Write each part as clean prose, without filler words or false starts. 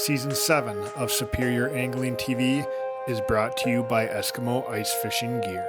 Season 7 of Superior Angling TV is brought to you by Eskimo Ice Fishing Gear.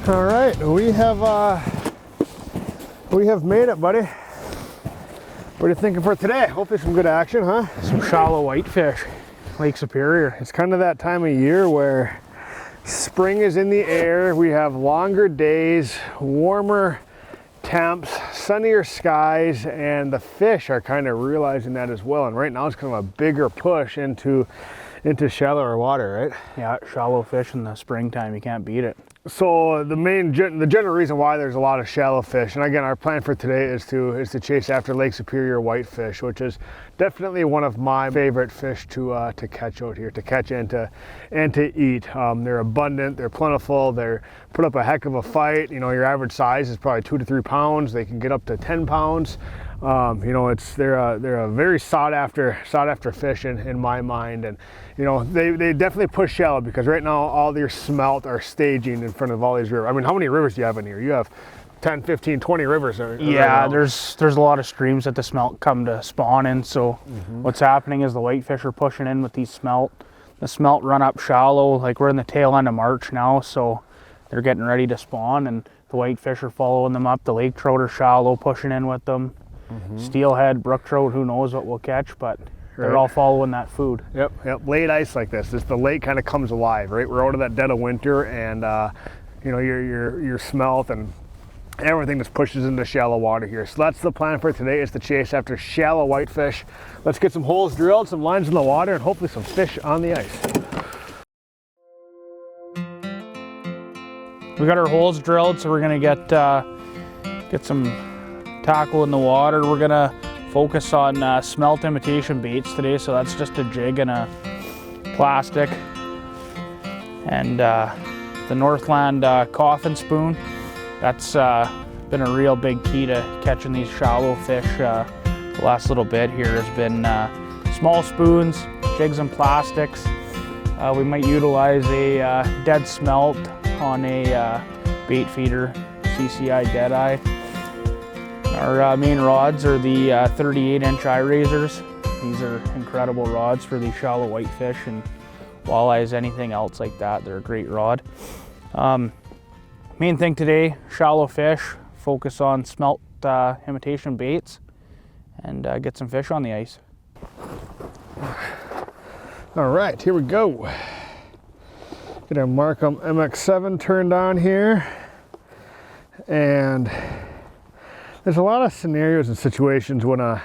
All right, we have made it, buddy. What are you thinking for today? Hopefully some good action, huh? Some shallow whitefish, Lake Superior. It's kind of that time of year where spring is in the air. We have longer days, warmer temps, sunnier skies, and the fish are kind of realizing that as well. And right now it's kind of a bigger push into shallower water, right? Yeah, shallow fish in the springtime, you can't beat it. So the general reason why there's a lot of shallow fish, and again, our plan for today is to chase after Lake Superior whitefish, which is definitely one of my favorite fish to catch out here, to catch and to eat. They're abundant, they're plentiful, they're put up a heck of a fight. You know, your average size is probably 2 to 3 pounds. They can get up to 10 pounds. You know, they're a very sought after fish in my mind, and you know they definitely push shallow because right now all your smelt are staging in front of all these rivers. I mean, how many rivers do you have in here? You have 10, 15, 20 rivers. Yeah, right, there's a lot of streams that the smelt come to spawn in. So what's happening is the whitefish are pushing in with these smelt. The smelt run up shallow, like we're in the tail end of March now, so they're getting ready to spawn, and the whitefish are following them up. The lake trout are shallow, pushing in with them. Steelhead, brook trout, who knows what we'll catch, but they're all following that food. Yep. Late ice like this, the lake kind of comes alive, right? We're out of that dead of winter, and you know, your smelt and everything just pushes into shallow water here. So that's the plan for today, is to chase after shallow whitefish. Let's get some holes drilled, some lines in the water, and hopefully some fish on the ice. We got our holes drilled, so we're gonna get some tackle in the water. We're gonna focus on smelt imitation baits today, so that's just a jig and a plastic, and the Northland coffin spoon. That's been a real big key to catching these shallow fish. The last little bit here has been small spoons, jigs and plastics. We might utilize a dead smelt on a bait feeder, CCI Deadeye. Our main rods are the 38-inch eye razors. These are incredible rods for these shallow whitefish and walleyes, anything else like that. They're a great rod. Main thing today, shallow fish, focus on smelt imitation baits, and get some fish on the ice. All right, here we go. Get our Marcum MX7 turned on here, and there's a lot of scenarios and situations when a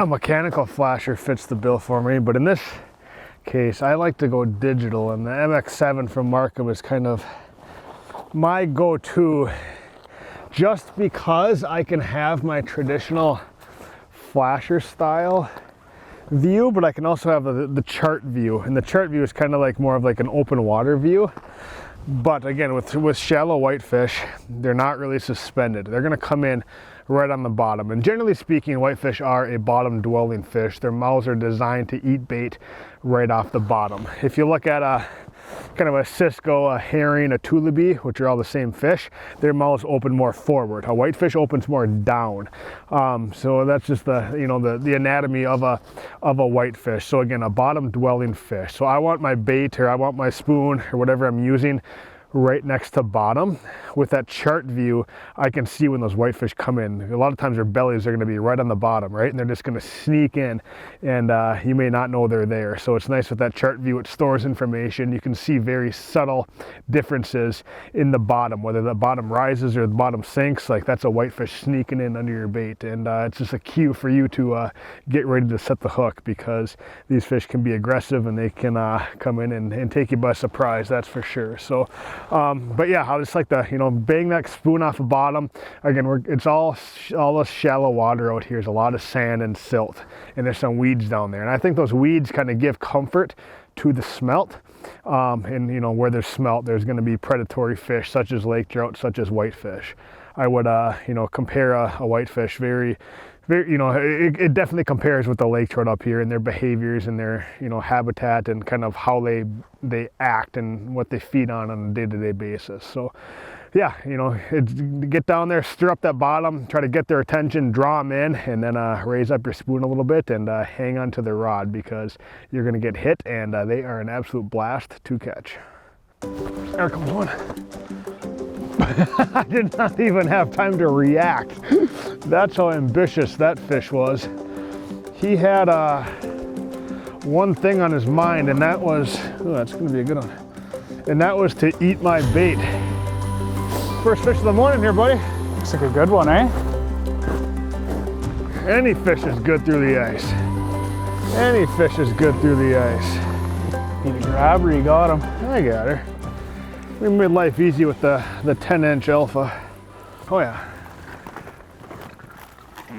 mechanical flasher fits the bill for me, but in this case, I like to go digital, and the MX7 from Marcum is kind of my go-to, just because I can have my traditional flasher style view, but I can also have the chart view, and the chart view is kind of like more of like an open water view. But again, with shallow whitefish, they're not really suspended. They're gonna come in right on the bottom. And generally speaking, whitefish are a bottom dwelling fish. Their mouths are designed to eat bait right off the bottom. If you look at kind of a Cisco, a herring, a tulipy, which are all the same fish, their mouths open more forward. A whitefish opens more down. So that's just the anatomy of a whitefish. So again, a bottom dwelling fish. So I want my bait, or I want my spoon, or whatever I'm using, right next to bottom. With that chart view, I can see when those whitefish come in. A lot of times their bellies are going to be right on the bottom, right? And they're just going to sneak in, and you may not know they're there. So it's nice with that chart view. It stores information. You can see very subtle differences in the bottom, whether the bottom rises or the bottom sinks. Like, that's a whitefish sneaking in under your bait, and it's just a cue for you to get ready to set the hook, because these fish can be aggressive and they can come in and take you by surprise, that's for sure. So but yeah, I just like to, you know, bang that spoon off the bottom. Again, it's all this shallow water out here. There's a lot of sand and silt, and there's some weeds down there, and I think those weeds kind of give comfort to the smelt. And you know, where there's smelt, there's going to be predatory fish such as lake trout, such as whitefish. I would you know, compare a whitefish very, you know, it definitely compares with the lake trout up here, and their behaviors and their, you know, habitat and kind of how they act and what they feed on a day-to-day basis. So yeah, you know, get down there, stir up that bottom, try to get their attention, draw them in, and then raise up your spoon a little bit and hang on to the rod, because you're going to get hit, and they are an absolute blast to catch. There comes one. I did not even have time to react. That's how ambitious that fish was. He had one thing on his mind, and that was, oh, that's going to be a good one, and that was to eat my bait. First fish of the morning here, buddy. Looks like a good one, eh? Any fish is good through the ice. Any fish is good through the ice. Need a grab or you got him? I got her. We made life easy with the 10-inch alpha. Oh yeah.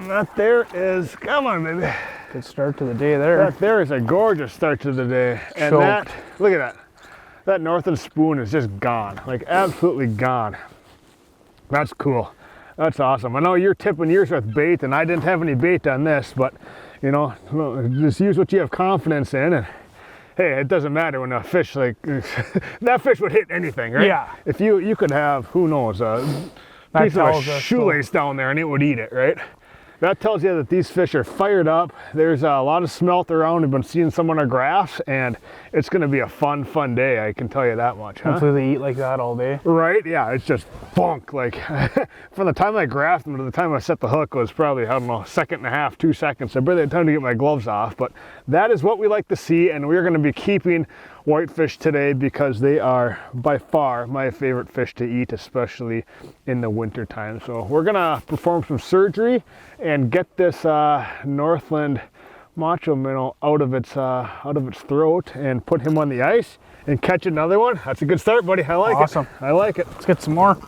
That there is, come on baby. Good start to the day there. That there is a gorgeous start to the day. And that, look at that. That Northland spoon is just gone, like absolutely gone. That's cool. That's awesome. I know you're tipping yours with bait, and I didn't have any bait on this, but you know, just use what you have confidence in, and hey, it doesn't matter when a fish, like, that fish would hit anything, right? Yeah. If you could have, who knows, a piece of a shoelace down there and it would eat it, right? That tells you that these fish are fired up. There's a lot of smelt around. We've been seeing some on our graphs, and it's gonna be a fun day, I can tell you that much, huh? Hopefully they eat like that all day. Right, yeah, it's just bunk. Like, from the time I graphed them to the time I set the hook was probably, I don't know, 1.5 seconds, 2 seconds. I barely had time to get my gloves off, but that is what we like to see, and we're gonna be keeping whitefish today because they are by far my favorite fish to eat, especially in the winter time. So we're gonna perform some surgery and get this Northland macho minnow out of its throat and put him on the ice and catch another one. That's a good start, buddy. I like it. Awesome. I like it. Let's get some more.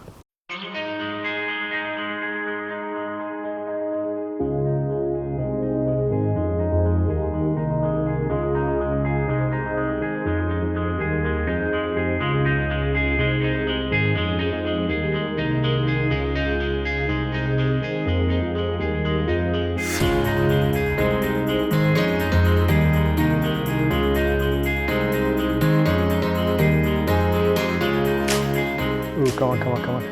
Come on.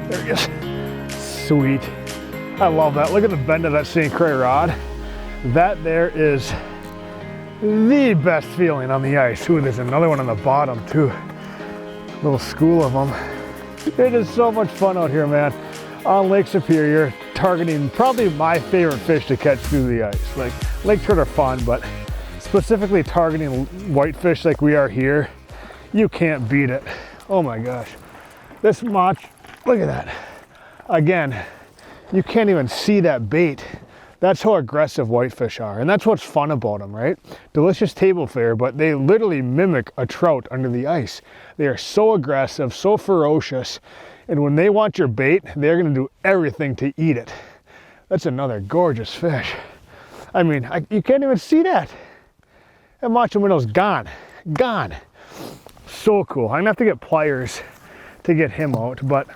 There he is. Sweet. I love that. Look at the bend of that St. Croix rod. That there is the best feeling on the ice. Ooh, there's another one on the bottom too. Little school of them. It is so much fun out here, man. On Lake Superior, targeting probably my favorite fish to catch through the ice. Like, lake trout are fun, but specifically targeting whitefish like we are here, you can't beat it. Oh my gosh. This mach, look at that. Again, you can't even see that bait. That's how aggressive whitefish are, and that's what's fun about them, right? Delicious table fare, but they literally mimic a trout under the ice. They are so aggressive, so ferocious, and when they want your bait, they're gonna do everything to eat it. That's another gorgeous fish. I mean, you can't even see that. That macho minnow's gone. So cool. I'm gonna have to get pliers to get him out, but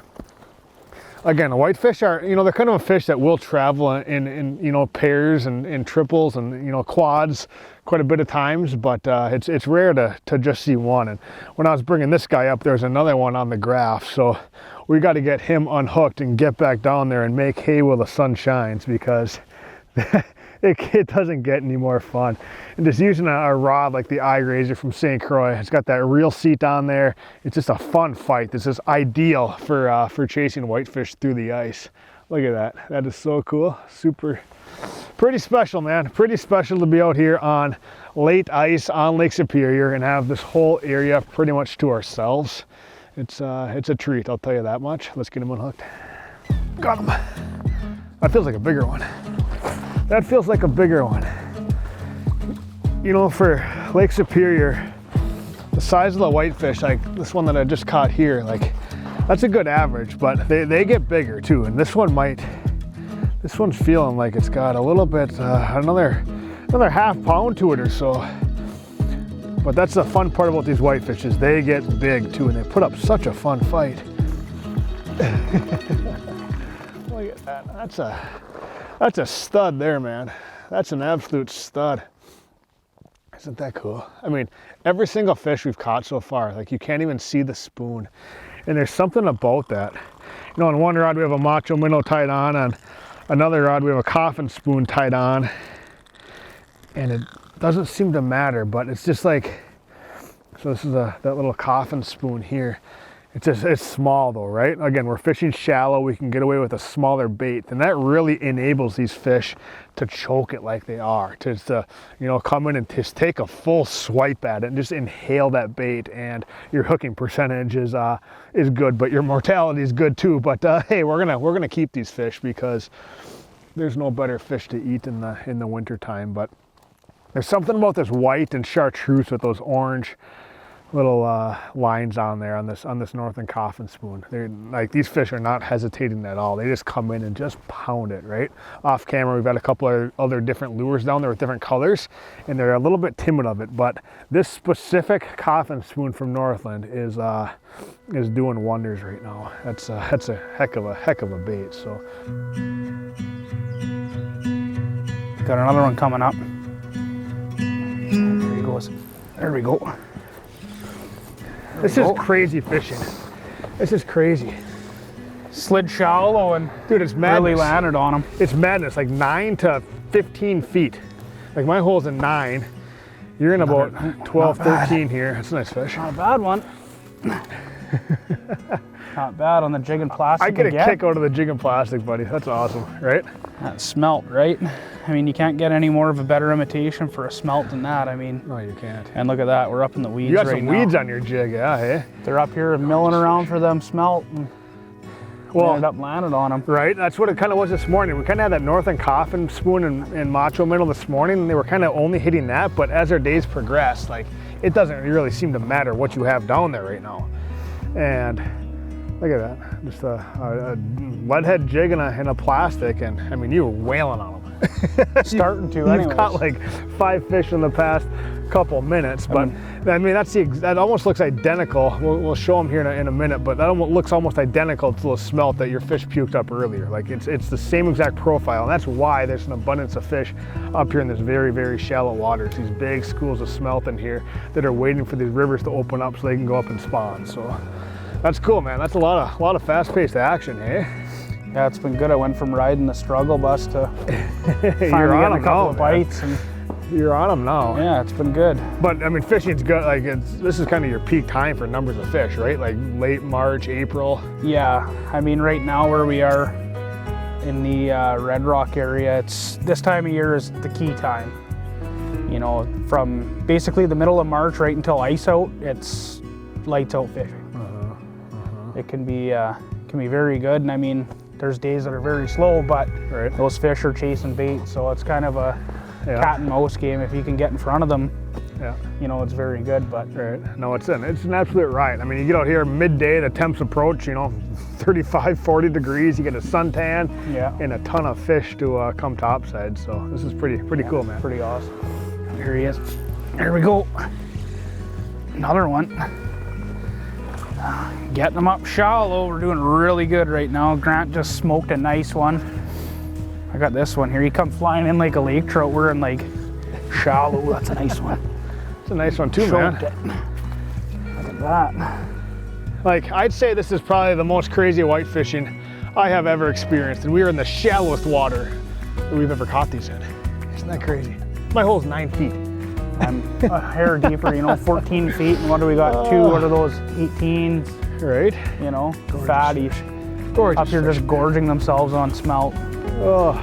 again, the whitefish are, you know, they're kind of a fish that will travel in you know, pairs and triples and, you know, quads quite a bit of times, but it's rare to just see one. And when I was bringing this guy up, there's another one on the graph, so we got to get him unhooked and get back down there and make hay while the sun shines, because it doesn't get any more fun. And just using a rod like the Auger from St. Croix, it's got that reel seat on there. It's just a fun fight. This is ideal for chasing whitefish through the ice. Look at that. That is so cool. Super, pretty special, man. Pretty special to be out here on late ice on Lake Superior and have this whole area pretty much to ourselves. It's a treat, I'll tell you that much. Let's get him unhooked. Got him. That feels like a bigger one. That feels like a bigger one. You know, for Lake Superior, the size of the whitefish, like this one that I just caught here, like that's a good average, but they get bigger too. And this one's feeling like it's got a little bit, another half pound to it or so. But that's the fun part about these whitefish is they get big too, and they put up such a fun fight. Look at that. That's a stud there, man. That's an absolute stud. Isn't that cool? I mean, every single fish we've caught so far, like you can't even see the spoon. And there's something about that. You know, on one rod we have a macho minnow tied on another rod we have a coffin spoon tied on. And it doesn't seem to matter, but it's just like, so this is that little coffin spoon here. It's small though, right? Again, we're fishing shallow, we can get away with a smaller bait, and that really enables these fish to choke it like they are, to you know, come in and just take a full swipe at it and just inhale that bait, and your hooking percentage is good, but your mortality is good too. But hey, we're gonna keep these fish because there's no better fish to eat in the winter time. But there's something about this white and chartreuse with those orange little lines on there on this Northland coffin spoon. They're like, these fish are not hesitating at all. They just come in and just pound it, right? Off camera, we've got a couple of other different lures down there with different colors, and they're a little bit timid of it. But this specific coffin spoon from Northland is doing wonders right now. That's a heck of a bait. So got another one coming up. There he goes. There we go. This is crazy fishing. This is crazy. Slid shallow and dude, it's madness. Really landed on him. It's madness, like 9 to 15 feet. Like my hole's in 9. You're in about 12, 13 here. That's a nice fish. Not a bad one. Not bad on the jig and plastic. I get a kick out of the jig and plastic, buddy. That's awesome, right? That smelt, right? I mean, you can't get any more of a better imitation for a smelt than that. I mean, no, you can't. And look at that, we're up in the weeds right now. You got some weeds on your jig, yeah, hey? They're up here milling around for them smelt, and we ended up landing on them. Right, that's what it kind of was this morning. We kind of had that Northland coffin spoon and macho minnow this morning, and they were kind of only hitting that. But as our days progress, like, it doesn't really seem to matter what you have down there right now. And look at that, just a lead head jig and a plastic, and I mean, you were wailing on them. Starting to, You've caught like 5 fish in the past couple minutes, but I mean, that almost looks identical. We'll show them here in a minute, but that looks almost identical to the smelt that your fish puked up earlier. Like it's the same exact profile, and that's why there's an abundance of fish up here in this very, very shallow waters. These big schools of smelt in here that are waiting for these rivers to open up so they can go up and spawn. So that's cool, man. That's a lot of fast-paced action, eh? Yeah, it's been good. I went from riding the struggle bus to you're on a couple of bites. And you're on them now. Yeah, it's been good. But I mean, fishing's good. Like this is kind of your peak time for numbers of fish, right? Like late March, April. Yeah, I mean, right now where we are in the Red Rock area, it's this time of year is the key time. You know, from basically the middle of March right until ice out, it's lights out fishing. It can be very good, and I mean, there's days that are very slow, but those fish are chasing bait, so it's kind of a cat and mouse game. If you can get in front of them, you know, it's very good. But no, it's an absolute riot. I mean, you get out here midday, the temps approach, you know, 35, 40 degrees, you get a suntan, and a ton of fish to come topside. So this is pretty cool, man. Pretty awesome. Here he is. There we go. Another one. Getting them up shallow. We're doing really good right now. Grant just smoked a nice one. I got this one here. He come flying in like a lake trout. We're in like shallow. That's a nice one. It's a nice one too, man. Look at that. Like, I'd say this is probably the most crazy white fishing I have ever experienced, and we are in the shallowest water that we've ever caught these in. Isn't that crazy? My hole's 9 feet. I'm a hair deeper, you know, 14 feet. And what do we got? Two, what are those, 18s? Right. You know, Gorgeous fatties. fish. Gorgeous Up here fish. just gorging themselves on smelt. Oh,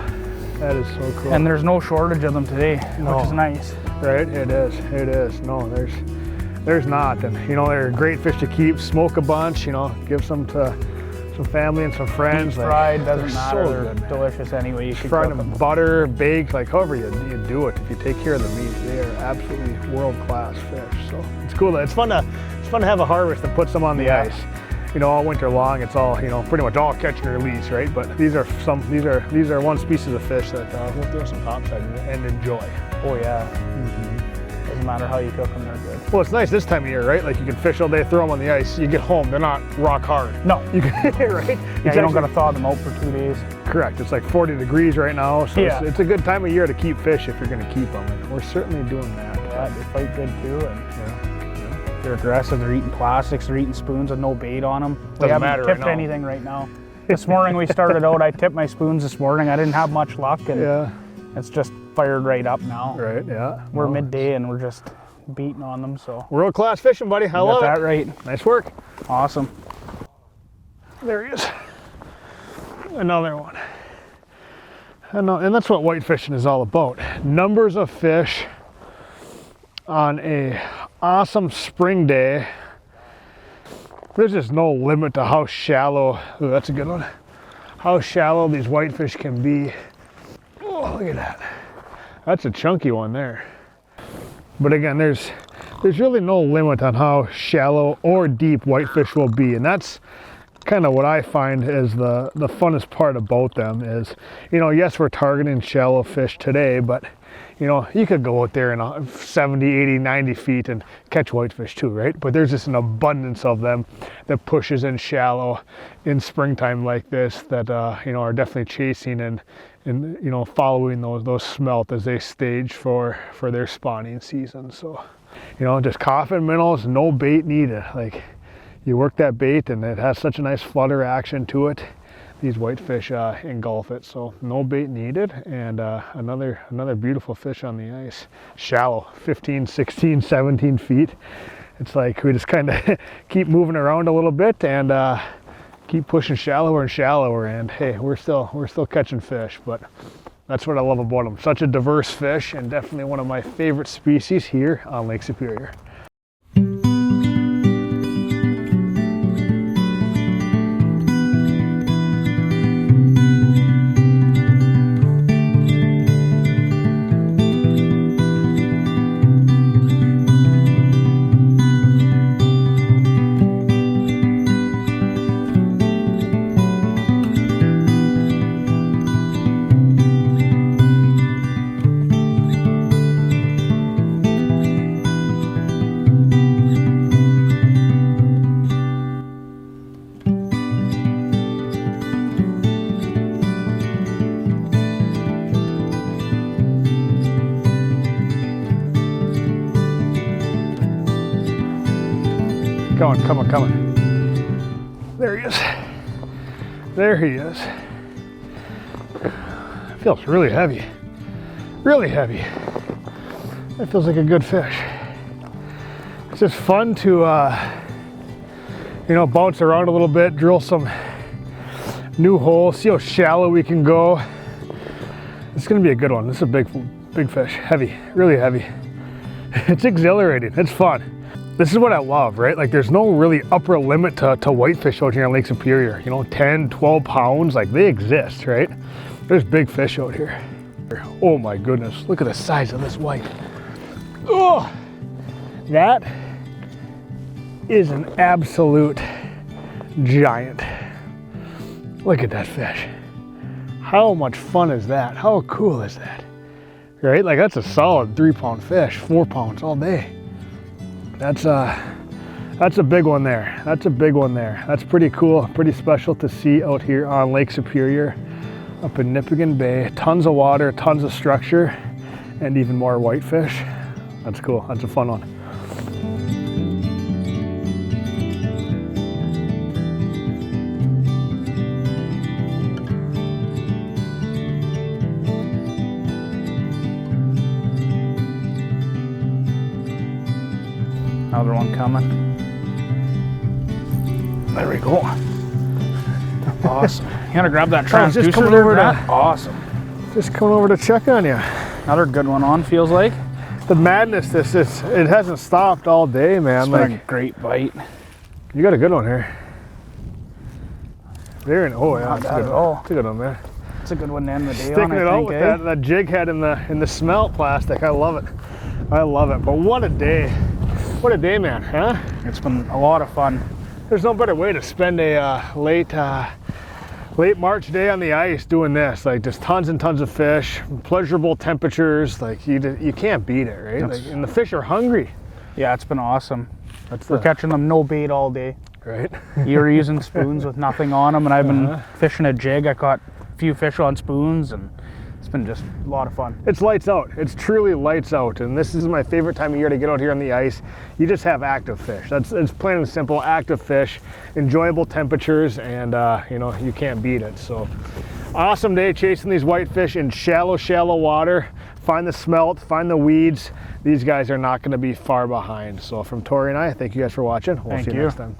that is so cool. And there's no shortage of them today, No. which is nice. Right, it is, it is. No, there's not. And you know, they're great fish to keep, smoke a bunch, you know, give some to some family and some friends. Deep fried, like, doesn't they're matter, so they're good. delicious anyway. You could Fried cook them, them. butter, baked, like however you do it. If you take care of the meat, they are absolutely world-class fish. So it's cool. It's fun to have a harvest and put some on the ice. You know, all winter long, it's all, you know, pretty much all catch and release, right? But these are one species of fish that we'll throw some topside and enjoy. Oh yeah. Doesn't matter how you cook them, they're good. Well, it's nice this time of year, right? Like you can fish all day, throw them on the ice. You get home, they're not rock hard. No. You can, right? Yeah, you don't gotta thaw them out for 2 days. Correct. It's like 40 degrees right now, so Yeah. it's a good time of year to keep fish if you're going to keep them. And we're certainly doing that. Yeah, they fight good too, and Yeah. they're aggressive. They're eating plastics, they're eating spoons with no bait on them. We Doesn't haven't matter right tipped now. anything right now. This morning we started out, I tipped my spoons this morning. I didn't have much luck, and Yeah. it's just fired right up now. Right. Yeah. We're No, midday and we're just beating on them, so. World class fishing, buddy. I Got love that it. right. Nice work. Awesome. There he is. Another one. And that's what white fishing is all about. Numbers of fish on a awesome spring day. There's just no limit to how shallow, ooh, that's a good one, how shallow these whitefish can be. Oh, look at that. That's a chunky one there. But again, there's really no limit on how shallow or deep whitefish will be. And that's kind of what I find is the funnest part about them is, you know, yes, we're targeting shallow fish today, but you know, you could go out there in 70, 80, 90 feet and catch whitefish too, right? But there's just an abundance of them that pushes in shallow in springtime like this that, you know, are definitely chasing and you know, following those smelt as they stage for their spawning season. So, you know, just coffin minnows, no bait needed. Like, you work that bait and it has such a nice flutter action to it. These whitefish engulf it, so no bait needed. And another beautiful fish on the ice. Shallow, 15, 16, 17 feet. It's like we just kind of keep moving around a little bit and keep pushing shallower and shallower, and hey, we're still catching fish. But that's what I love about them. Such a diverse fish, and definitely one of my favorite species here on Lake Superior. Come on. There he is. There he is. It feels really heavy. Really heavy. That feels like a good fish. It's just fun to, you know, bounce around a little bit, drill some new holes, see how shallow we can go. It's gonna be a good one. This is a big fish. Heavy, really heavy. It's exhilarating, it's fun. This is what I love, right? Like there's no really upper limit to whitefish out here on Lake Superior. You know, 10, 12 pounds, like they exist, right? There's big fish out here. Oh my goodness, look at the size of this white. Oh, that is an absolute giant. Look at that fish. How much fun is that? How cool is that? Right? Like that's a solid 3-pound fish, 4 pounds all day. That's a big one there. That's a big one there. That's pretty cool, pretty special to see out here on Lake Superior, up in Nipigon Bay. Tons of water, tons of structure, and even more whitefish. That's cool, that's a fun one. Another one coming. There we go. Awesome. You gotta grab that transducer just coming there, over Matt? Awesome. Just coming over to check on you. Another good one on, feels like. The madness, it hasn't stopped all day, man. It's been a great bite. You got a good one here. Oh yeah, Not that's bad at all. It's a good one, man. It's a good one to end the day Sticking on, I it out think, with that jig head in the smelt plastic. I love it. I love it. But what a day. What a day, man, huh? It's been a lot of fun. There's no better way to spend a late March day on the ice doing this. Like just tons and tons of fish, pleasurable temperatures. Like you can't beat it, right? Like, and the fish are hungry. Yeah, it's been awesome. We're catching them no bait all day. Right. You were using spoons with nothing on them, and I've been fishing a jig. I caught a few fish on spoons, and it's been just a lot of fun. It's lights out. It's truly lights out, and this is my favorite time of year to get out here on the ice. You just have active fish. It's plain and simple, active fish, enjoyable temperatures, and you know, you can't beat it. So awesome day chasing these whitefish in shallow water. Find the smelt, find the weeds. These guys are not going to be far behind. So from Tori and I, thank you guys for watching. We'll see you next time.